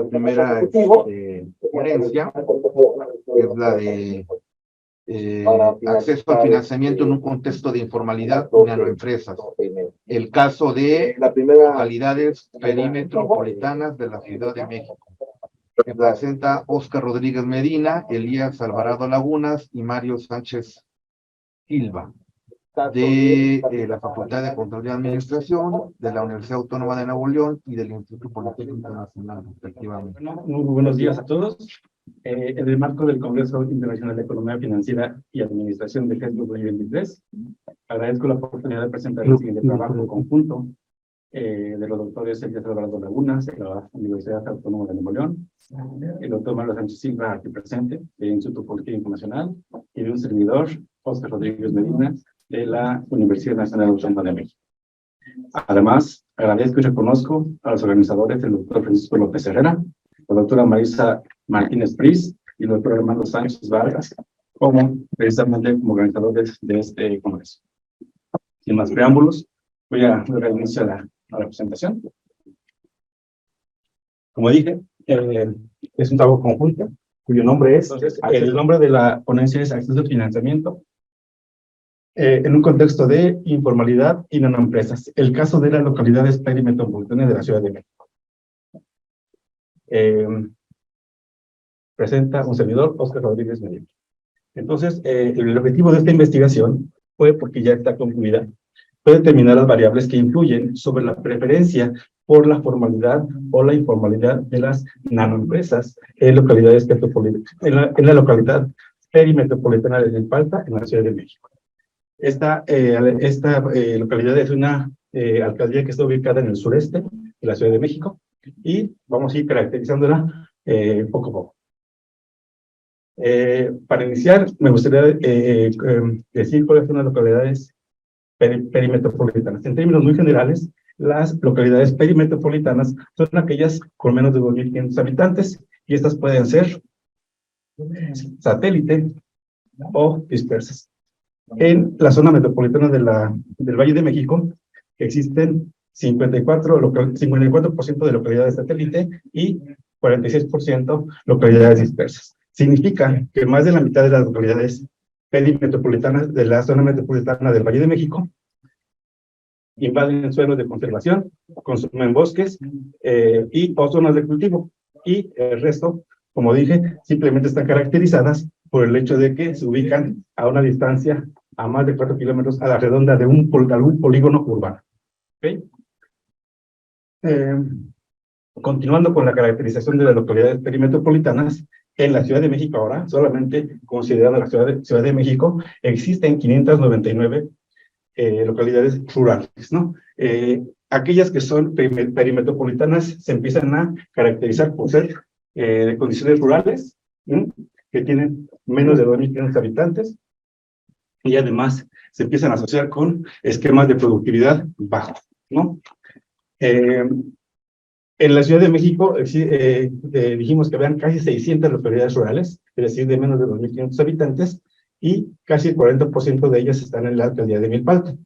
primera herencia, que es la de acceso al financiamiento en un contexto de informalidad y nanoempresas. El caso de localidades perimetropolitanas de la Ciudad de México, que presenta Óscar Rodríguez Medina, Elías Alvarado Lagunas y Mario Sánchez Silva, de la Facultad de Contaduría y Administración, de la Universidad Autónoma de Nuevo León y del Instituto Politécnico Nacional, respectivamente. Bueno, muy buenos días a todos. En el marco del Congreso Internacional de Economía Financiera y Administración de GES 2023, agradezco la oportunidad de presentar el siguiente trabajo en conjunto de los doctores Elías Alvarado Lagunas, de la Universidad Autónoma de Nuevo León, el doctor Mario Sánchez Silva, aquí presente, del Instituto Politécnico Nacional, y de un servidor, Óscar Rodríguez Medina, de la Universidad Nacional Autónoma de México. Además, agradezco y reconozco a los organizadores, el doctor Francisco López Herrera, la doctora Marisa Martínez Pris y el doctor Armando Sánchez Vargas, precisamente como organizadores de este congreso. Sin más preámbulos, voy a dar inicio a la presentación. Como dije, es un trabajo conjunto, cuyo nombre es, el nombre de la ponencia es Acceso al Financiamiento en un contexto de informalidad y nanoempresas. El caso de las localidades perimetropolitanas de la Ciudad de México. Presenta un servidor, Óscar Rodríguez Medina. Entonces, el objetivo de esta investigación fue, porque ya está concluida, fue determinar las variables que influyen sobre la preferencia por la formalidad o la informalidad de las nanoempresas en localidades en la localidad perimetropolitana de Milpalta, en la Ciudad de México. Esta localidad es una alcaldía que está ubicada en el sureste de la Ciudad de México y vamos a ir caracterizándola poco a poco. Para iniciar, me gustaría decir cuáles son las localidades perimetropolitanas. En términos muy generales, las localidades perimetropolitanas son aquellas con menos de 2.500 habitantes y estas pueden ser satélite o dispersas. En la zona metropolitana del Valle de México existen 54% de localidades satélite y 46% localidades dispersas. Significa que más de la mitad de las localidades perimetropolitanas de la zona metropolitana del Valle de México invaden suelos de conservación, consumen bosques y o zonas de cultivo. Y el resto, como dije, simplemente están caracterizadas por el hecho de que se ubican a una distancia a más de 4 kilómetros a la redonda de algún polígono urbano. ¿Okay? Continuando con la caracterización de las localidades perimetropolitanas, en la Ciudad de México ahora, solamente considerando la Ciudad de México, existen 599 localidades rurales, ¿no? Aquellas que son perimetropolitanas se empiezan a caracterizar por ser de condiciones rurales, que tienen menos de 2.500 habitantes, y además se empiezan a asociar con esquemas de productividad bajos, ¿no? En la Ciudad de México dijimos que habían casi 600 localidades rurales, es decir, de menos de 2.500 habitantes, y casi el 40% de ellas están en la alcaldía de Milpalta.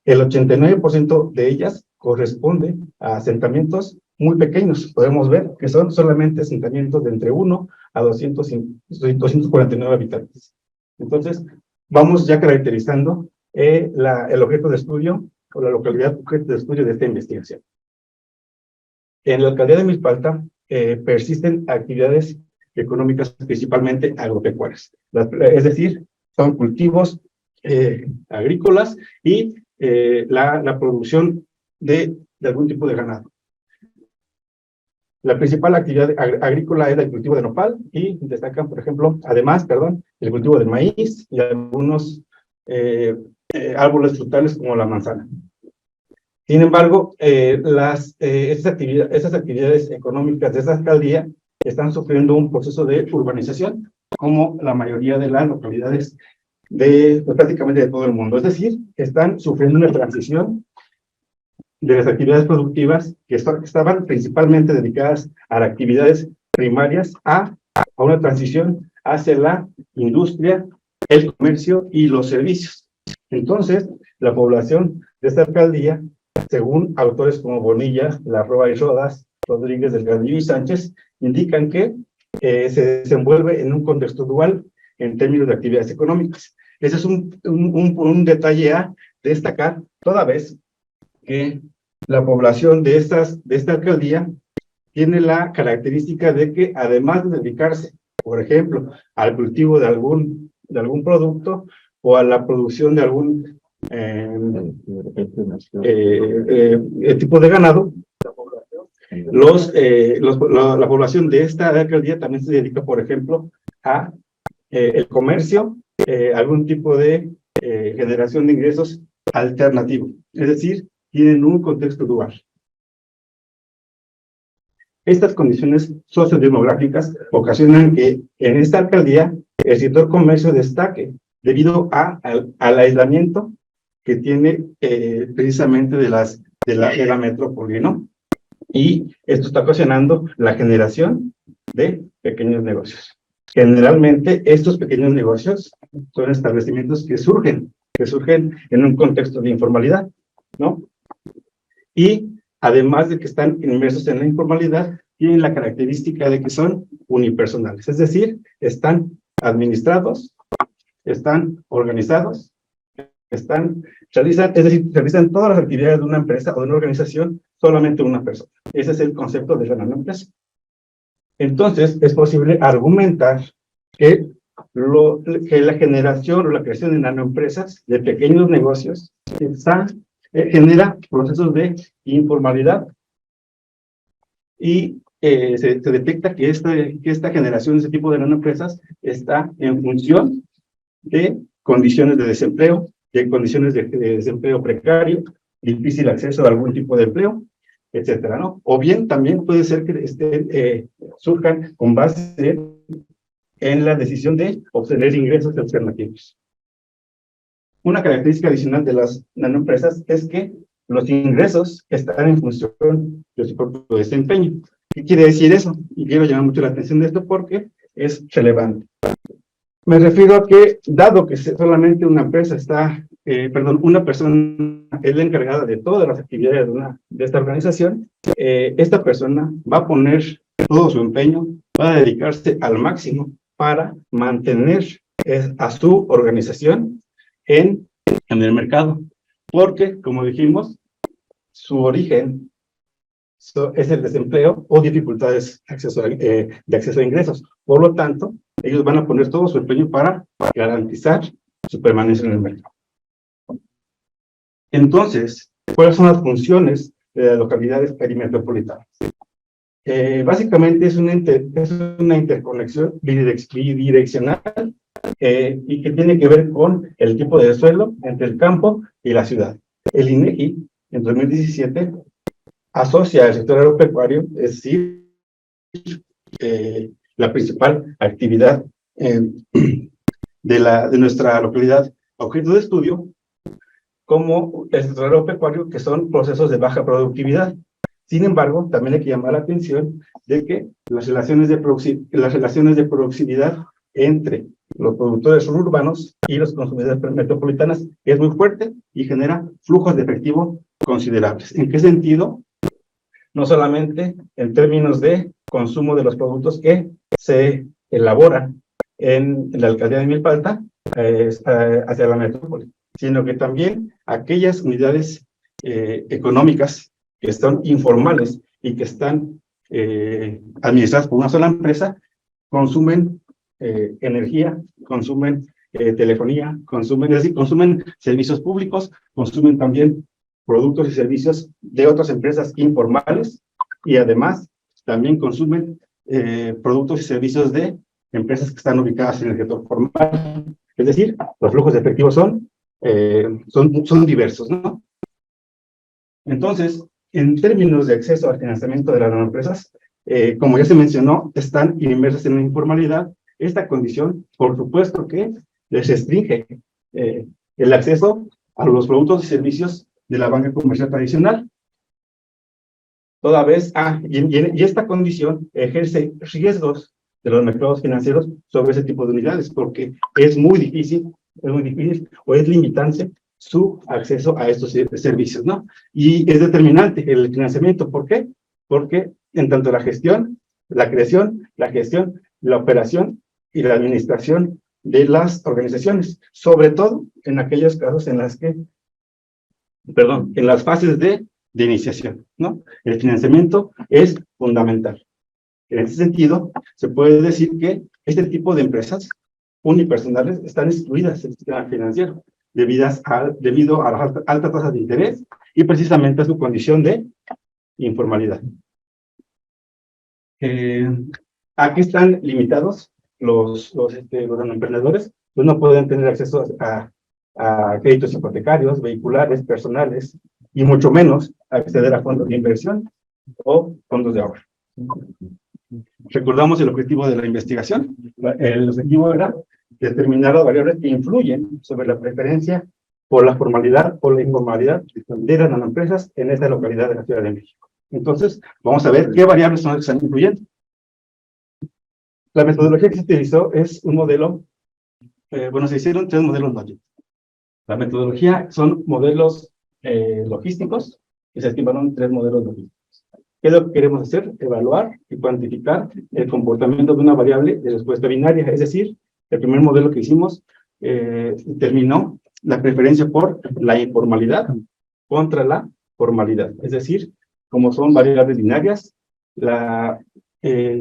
El 89% de ellas corresponde a asentamientos muy pequeños. Podemos ver que son solamente asentamientos de entre 1 a 249 habitantes. Entonces, vamos ya caracterizando el objeto de estudio o la localidad objeto de estudio de esta investigación. En la alcaldía de Milpalta persisten actividades económicas principalmente agropecuarias. Es decir, son cultivos agrícolas y la producción de algún tipo de ganado. La principal actividad agrícola es el cultivo de nopal y destacan, por ejemplo, el cultivo del maíz y algunos árboles frutales como la manzana. Sin embargo, esas actividades económicas de esa alcaldía están sufriendo un proceso de urbanización, como la mayoría de las localidades prácticamente de todo el mundo. Es decir, están sufriendo una transición de las actividades productivas que estaban principalmente dedicadas a las actividades primarias a una transición hacia la industria, el comercio y los servicios. Entonces, la población de esta alcaldía, según autores como Bonilla, Larroa y Rodas, Rodríguez Delgadillo y Sánchez, indican que se desenvuelve en un contexto dual en términos de actividades económicas. Ese es un detalle a destacar, toda vez que la población de esta alcaldía tiene la característica de que, además de dedicarse, por ejemplo, al cultivo de algún producto o a la producción de algún tipo de ganado, la población de esta alcaldía también se dedica, por ejemplo, a el comercio, algún tipo de generación de ingresos alternativo. Es decir, tienen un contexto dual. Estas condiciones sociodemográficas ocasionan que en esta alcaldía el sector comercio destaque debido al aislamiento que tiene precisamente de la metrópoli, ¿no? Y esto está ocasionando la generación de pequeños negocios. Generalmente estos pequeños negocios son establecimientos que surgen en un contexto de informalidad, ¿no? Y además de que están inmersos en la informalidad, tienen la característica de que son unipersonales, es decir, están administrados, están organizados, realizan todas las actividades de una empresa o de una organización solamente una persona. Ese es el concepto de la nanoempresa. Entonces, es posible argumentar que la generación o la creación de nanoempresas, de pequeños negocios, genera procesos de informalidad y se detecta que esta generación de ese tipo de nanoempresas está en función de condiciones de desempleo, de condiciones de desempleo precario, difícil acceso a algún tipo de empleo, etcétera, ¿no? O bien también puede ser que surjan con base en la decisión de obtener ingresos alternativos. Una característica adicional de las nanoempresas es que los ingresos están en función de su propio desempeño. ¿Qué quiere decir eso? Y quiero llamar mucho la atención de esto porque es relevante. Me refiero a que, dado que solamente una empresa una persona es la encargada de todas las actividades de esta organización, esta persona va a poner todo su empeño, va a dedicarse al máximo para mantener a su organización en el mercado. Porque, como dijimos, su origen es el desempleo o dificultades de acceso a ingresos. Por lo tanto, ellos van a poner todo su empeño para garantizar su permanencia en el mercado. Entonces, ¿cuáles son las funciones de las localidades perimetropolitanas? Básicamente es una interconexión bidireccional y que tiene que ver con el tipo de suelo entre el campo y la ciudad. El INEGI, en 2017, asocia el sector agropecuario, es decir, la principal actividad de nuestra localidad, objeto de estudio, como el sector agropecuario, que son procesos de baja productividad. Sin embargo, también hay que llamar la atención de que las relaciones de proximidad entre los productores urbanos y los consumidores metropolitanos es muy fuerte y genera flujos de efectivo considerables. ¿En qué sentido? No solamente en términos de consumo de los productos que se elaboran en la alcaldía de Milpalta hacia la metrópoli, sino que también aquellas unidades económicas que son informales y que están administradas por una sola empresa, consumen energía, consumen telefonía, consumen servicios públicos, consumen también productos y servicios de otras empresas informales y además también consumen productos y servicios de empresas que están ubicadas en el sector formal. Es decir, los flujos de efectivo son diversos, ¿no? Entonces, en términos de acceso al financiamiento de las nanoempresas, como ya se mencionó, están inmersas en la informalidad. Esta condición, por supuesto que les restringe el acceso a los productos y servicios de la banca comercial tradicional. Toda vez, y esta condición ejerce riesgos de los mercados financieros sobre ese tipo de unidades, porque es muy difícil o es limitante su acceso a estos servicios, ¿no? Y es determinante el financiamiento. ¿Por qué? Porque en tanto la gestión, la creación, la gestión, la operación y la administración de las organizaciones, sobre todo en aquellos casos en las que, perdón, en las fases de iniciación, ¿no? El financiamiento es fundamental. En ese sentido, se puede decir que este tipo de empresas unipersonales están excluidas del sistema financiero debido a las altas tasas de interés y precisamente a su condición de informalidad. ¿A qué están limitados los emprendedores? Pues no pueden tener acceso a créditos hipotecarios, vehiculares, personales, y mucho menos acceder a fondos de inversión o fondos de ahorro. Recordamos el objetivo de la investigación. El objetivo era determinar las variables que influyen sobre la preferencia por la formalidad o la informalidad de las nanoempresas en esta localidad de la Ciudad de México. Entonces, vamos a ver qué variables son las que están influyendo. La metodología que se utilizó es un modelo, se hicieron 3 modelos Logit. La metodología son modelos logísticos y se estimaron 3 modelos logísticos. ¿Qué es lo que queremos hacer? Evaluar y cuantificar el comportamiento de una variable de respuesta binaria. Es decir, el primer modelo que hicimos determinó la preferencia por la informalidad contra la formalidad. Es decir, como son variables binarias,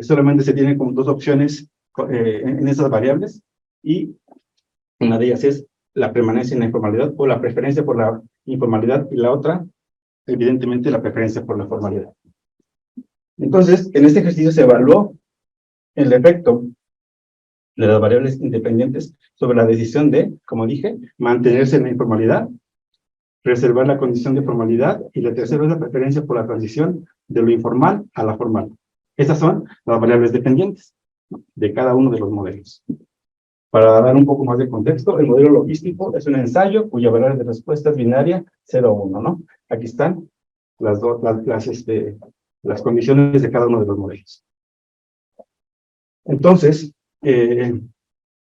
solamente se tienen como 2 opciones en esas variables y una de ellas es la permanencia en la informalidad o la preferencia por la informalidad y la otra, evidentemente, la preferencia por la formalidad. Entonces, en este ejercicio se evaluó el efecto de las variables independientes sobre la decisión de, como dije, mantenerse en la informalidad, preservar la condición de formalidad, y la tercera es la preferencia por la transición de lo informal a la formal. Estas son las variables dependientes de cada uno de los modelos. Para dar un poco más de contexto, el modelo logístico es un ensayo cuya variable de respuesta es binaria 0 o 1, ¿no? Aquí están las condiciones de cada uno de los modelos. Entonces, el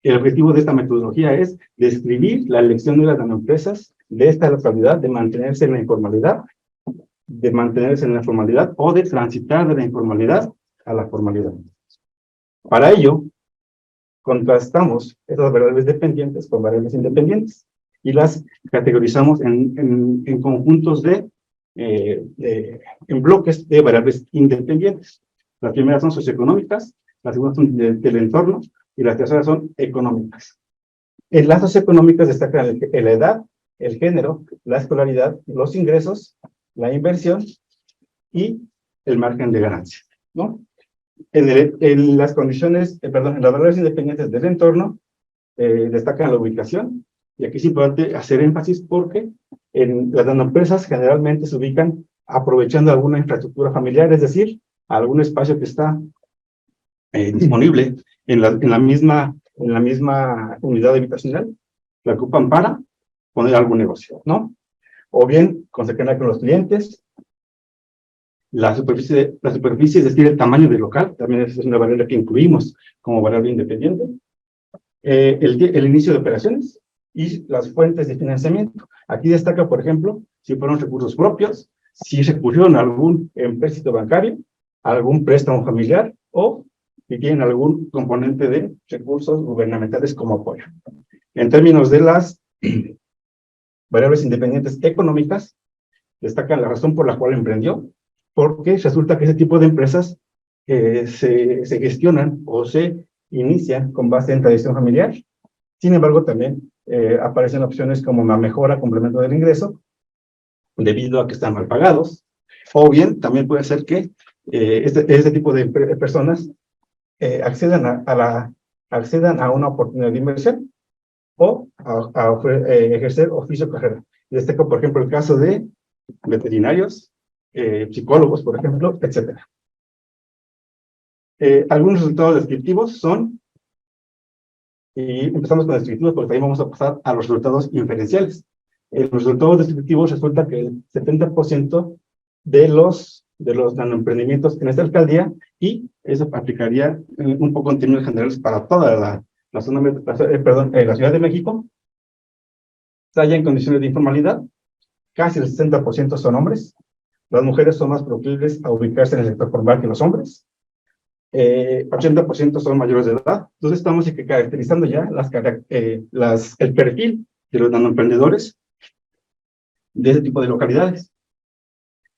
objetivo de esta metodología es describir la elección de las nanoempresas de esta localidad de mantenerse en la informalidad, de mantenerse en la formalidad o de transitar de la informalidad a la formalidad. Para ello, contrastamos estas variables dependientes con variables independientes y las categorizamos en conjuntos en bloques de variables independientes. Las primeras son socioeconómicas, las segundas son del entorno y las terceras son económicas. En las socioeconómicas destacan la edad, el género, la escolaridad, los ingresos, la inversión y el margen de ganancia, ¿no? En las condiciones, en las variables independientes del entorno, destacan la ubicación, y aquí es importante hacer énfasis porque en las nanoempresas generalmente se ubican aprovechando alguna infraestructura familiar, es decir, algún espacio que está disponible en la misma unidad habitacional, la ocupan para poner algún negocio, ¿no? O bien, con cercanía con los clientes. La superficie, es decir, el tamaño del local, también es una variable que incluimos como variable independiente. El inicio de operaciones y las fuentes de financiamiento. Aquí destaca, por ejemplo, si fueron recursos propios, si recurrieron a algún empréstito bancario, a algún préstamo familiar o si tienen algún componente de recursos gubernamentales como apoyo. En términos de las variables independientes económicas, destacan la razón por la cual emprendió, porque resulta que ese tipo de empresas se gestionan o se inician con base en tradición familiar. Sin embargo, también aparecen opciones como la mejora complemento del ingreso, debido a que están mal pagados, o bien también puede ser que este tipo de personas accedan a una oportunidad de inversión o a ejercer oficio o carrera. Destaco, por ejemplo, el caso de veterinarios, psicólogos, por ejemplo, etc. Algunos resultados descriptivos son, y empezamos con descriptivos porque ahí vamos a pasar a los resultados inferenciales. En los resultados descriptivos resulta que el 70% de los nanoemprendimientos en esta alcaldía, y eso aplicaría un poco en términos generales para toda la Ciudad de México, está ya en condiciones de informalidad. Casi el 60% son hombres, las mujeres son más proclives a ubicarse en el sector formal que los hombres. 80% son mayores de edad. Entonces estamos caracterizando ya el perfil de los nanoemprendedores de ese tipo de localidades.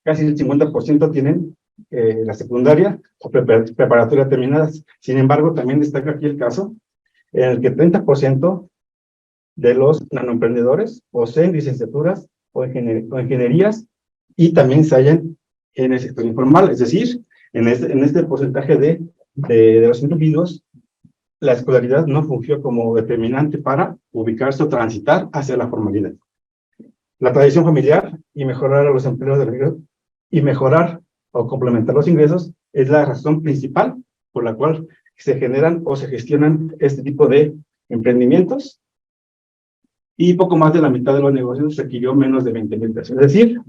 Casi el 50% tienen la secundaria o preparatoria terminadas. Sin embargo, también destaca aquí el caso en el que 30% de los nanoemprendedores poseen licenciaturas o ingenierías y también se hallan en el sector informal. Es decir, en este porcentaje de los individuos, la escolaridad no fungió como determinante para ubicarse o transitar hacia la formalidad. La tradición familiar y mejorar a los empleos del ingreso y mejorar o complementar los ingresos es la razón principal por la cual se generan o se gestionan este tipo de emprendimientos, y poco más de la mitad de los negocios requirió menos de 20,000 pesos. Es decir,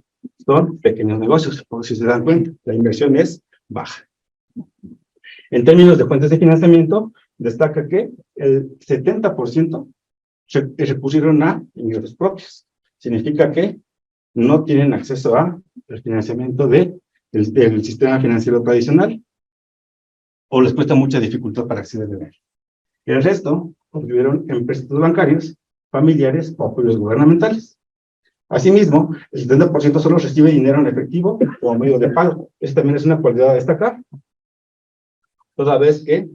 son pequeños negocios, por si se dan cuenta, la inversión es baja. En términos de fuentes de financiamiento, destaca que el 70% se pusieron a ingresos propios. Significa que no tienen acceso al financiamiento del sistema financiero tradicional o les cuesta mucha dificultad para acceder a él. El resto obtuvieron en préstamos bancarios, familiares o apoyos gubernamentales. Asimismo, el 70% solo recibe dinero en efectivo o a medio de pago. Eso también es una cualidad a destacar, toda vez que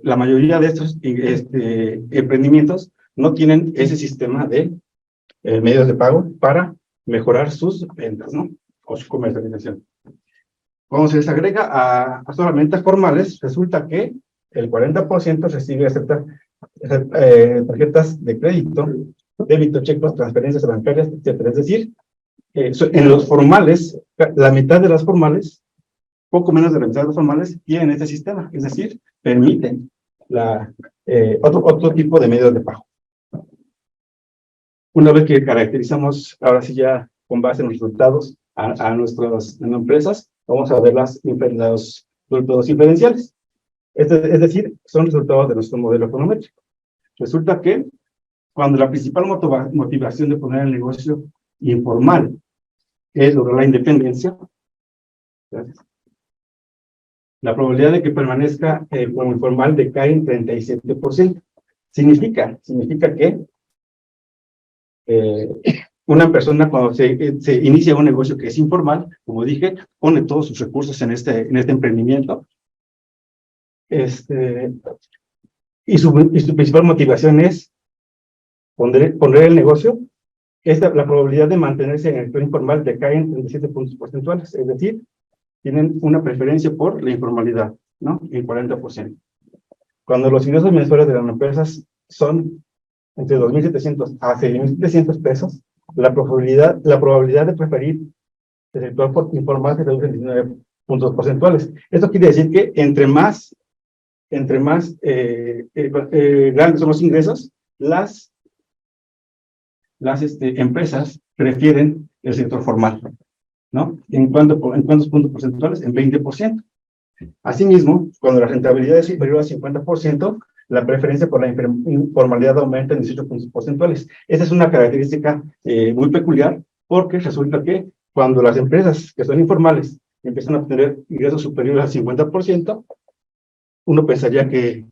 la mayoría de estos emprendimientos no tienen ese sistema de medios de pago para mejorar sus ventas, ¿no? O su comercialización. Cuando se les agrega a solamente a formales, resulta que el 40% recibe tarjetas de crédito, débito, cheques, transferencias bancarias, etcétera. Es decir, en los formales, la mitad de las formales, poco menos de la mitad de los formales, tienen este sistema, es decir, permiten otro tipo de medios de pago. Una vez que caracterizamos, ahora sí ya con base en los resultados a nuestras empresas, vamos a ver los resultados diferenciales. Es decir, son resultados de nuestro modelo econométrico. Resulta que cuando la principal motivación de poner el negocio informal es lograr la independencia, gracias, la probabilidad de que permanezca como informal decae en 37%. Significa que una persona cuando se inicia un negocio que es informal, como dije, pone todos sus recursos en este emprendimiento, y su principal motivación es poner el negocio. La probabilidad de mantenerse en el sector informal decae en 37 puntos porcentuales, es decir, tienen una preferencia por la informalidad, ¿no? En 40%. Cuando los ingresos mensuales de las empresas son entre 2,700 a 6,700 pesos, la probabilidad de preferir el sector informal se reduce en 19 puntos porcentuales. Esto quiere decir que entre más grandes son los ingresos, las empresas prefieren el sector formal, ¿no? ¿En cuántos puntos porcentuales? En 20%. Asimismo, cuando la rentabilidad es superior al 50%, la preferencia por la informalidad aumenta en 18 puntos porcentuales. Esa es una característica muy peculiar, porque resulta que cuando las empresas que son informales empiezan a obtener ingresos superiores al 50%, uno pensaría que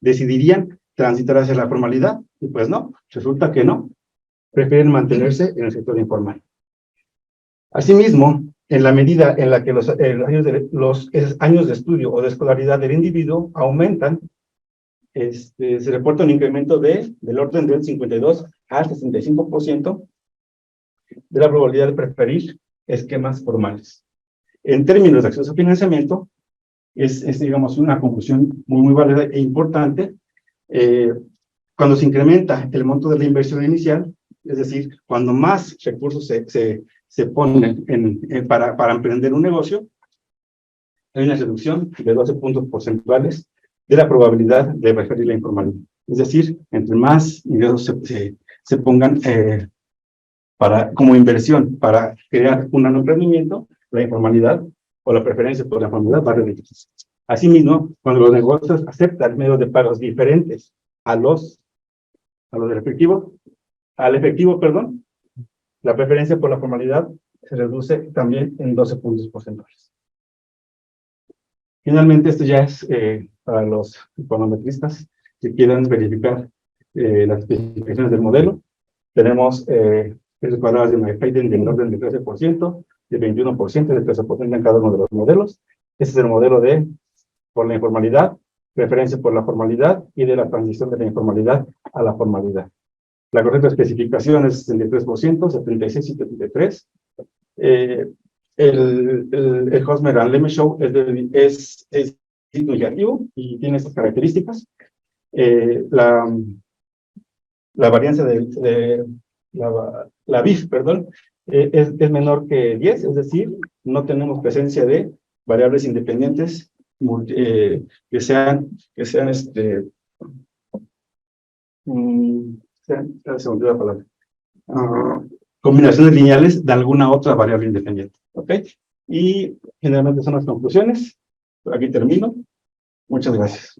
decidirían transitar hacia la formalidad, y pues no, resulta que no, prefieren mantenerse en el sector informal. Asimismo, en la medida en la que los años de estudio o de escolaridad del individuo aumentan, se reporta un incremento del orden del 52 al 65% de la probabilidad de preferir esquemas formales. En términos de acceso a financiamiento, es digamos, una conclusión muy válida e importante. Cuando se incrementa el monto de la inversión inicial, es decir, cuando más recursos se ponen para emprender un negocio, hay una reducción de 12 puntos porcentuales de la probabilidad de preferir la informalidad. Es decir, entre más ingresos se pongan como inversión para crear un nuevo emprendimiento, la informalidad o la preferencia por la formalidad va a reducirse. Asimismo, cuando los negocios aceptan medios de pagos diferentes al efectivo, La preferencia por la formalidad se reduce también en 12 puntos porcentuales. Finalmente, esto ya es para los econometristas que quieran verificar las especificaciones del modelo. Tenemos precios cuadrados de Hayden del orden del 13%, de 21%, de 13% en cada uno de los modelos. Este es el modelo de por la informalidad, preferencia por la formalidad y de la transición de la informalidad a la formalidad. La correcta especificación es 63%, 76 y 73. El Hosmer and Lemon Show es negativo y tiene estas características. La varianza de la BIF, perdón, es menor que 10, es decir, no tenemos presencia de variables independientes que sean se me olvidó la palabra. Combinaciones lineales de alguna otra variable independiente. ¿Ok? Y generalmente son las conclusiones. Por aquí termino. Muchas gracias.